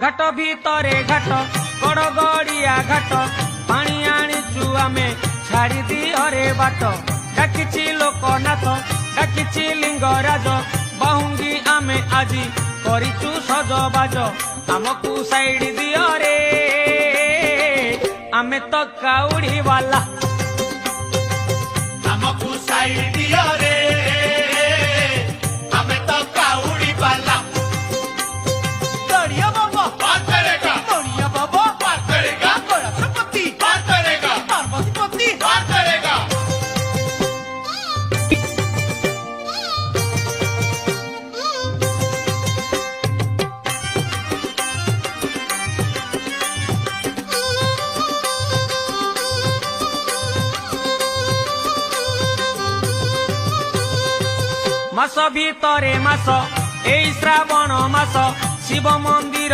घाट भितरे घाट गड़गड़िया घाट पानी आनीचु आमे छाड़ी दिहरे बाट डाकिछि लोकनाथ डाकिछि लिंगराज बाहुंगी आमे आजी करिचु सजबाज आमकु साइड दिहरे आमे तो काउड़ी वाला आमकु साइड दिहरे आमे तो काउड़ी वाला दड़िया बाबा बात करेगा दड़िया बाबा बात करेगा गणपति बात करेगा पार्वतीपति बात करेगा मास भितरे मास एई श्रावण मास शिव मंदिर